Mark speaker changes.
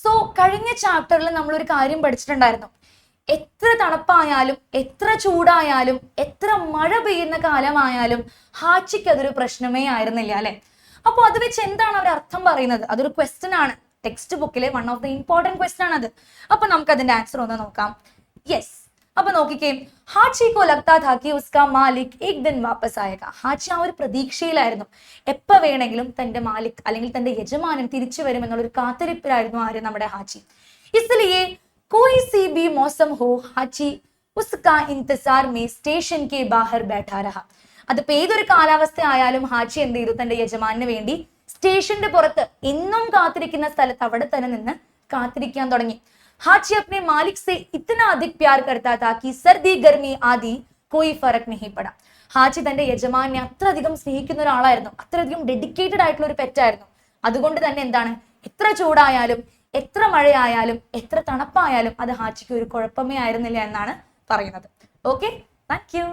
Speaker 1: So കഴിഞ്ഞ ചാപ്റ്ററിൽ നമ്മൾ ഒരു കാര്യം പഠിച്ചിട്ടുണ്ടായിരുന്നു. എത്ര തണുപ്പായാലും എത്ര ചൂടായാലും എത്ര മഴ പെയ്യുന്ന കാലമായാലും ഹാച്ചിക്ക് അതൊരു പ്രശ്നമേ ആയിരുന്നില്ല അല്ലെ. അപ്പൊ അത് വെച്ച് എന്താണ് അവർ അർത്ഥം പറയുന്നത്? അതൊരു ക്വസ്റ്റ്യൻ ആണ്, ടെക്സ്റ്റ് ബുക്കിലെ one of the important question ആണ് അത്. അപ്പൊ നമുക്ക് അതിന്റെ ആൻസർ ഒന്ന് നോക്കാം. യെസ്, അപ്പൊ നോക്കിക്കേ, ഹാച്ചി കോ ലഗ്താ താ കി ഉസ്കാ മാലിക് ഏക് ദിൻ വാപ്പസ് ആയേഗാ. ഹാച്ചി ആ ഒരു പ്രതീക്ഷയിലായിരുന്നു, എപ്പോ വേണമെങ്കിലും തന്റെ മാലിക് അല്ലെങ്കിൽ തന്റെ യജമാനൻ തിരിച്ചു വരും എന്നുള്ള ഒരു കാത്തിരിപ്പിലായിരുന്നു ആര്, നമ്മുടെ ഹാച്ചി. ഇസ്ലിയേ कोई सी भी मौसम हो हाची उसका इंतजार में സ്റ്റേഷൻ के बाहर बैठा रहा. അതിപ്പോ ഏതൊരു കാലാവസ്ഥ ആയാലും ഹാച്ചി എന്ത് ചെയ്തു, തന്റെ യജമാനു വേണ്ടി സ്റ്റേഷന്റെ പുറത്ത് എന്നും കാത്തിരിക്കുന്ന സ്ഥലത്ത് അവിടെ തന്നെ നിന്ന് കാത്തിരിക്കാൻ തുടങ്ങി. ഹാച്ചി अपने मालिक से इतना अधिक प्यार करता था कि सर्दी गर्मी आदि कोई फर्क नहीं पड़ा. ഹാച്ചി തന്റെ യജമാനെ അത്രയധികം സ്നേഹിക്കുന്ന ഒരാളായിരുന്നു, അത്രയധികം ഡെഡിക്കേറ്റഡ് ആയിട്ടുള്ള ഒരു പെറ്റായിരുന്നു. അതുകൊണ്ട് തന്നെ എന്താണ്, എത്ര ചൂടായാലും എത്ര മഴയായാലും എത്ര തണുപ്പായാലും അത് ഹാച്ചിക്ക് ഒരു കുഴപ്പമേ ആയിരുന്നില്ല എന്നാണ് പറയുന്നത്. Okay, thank you.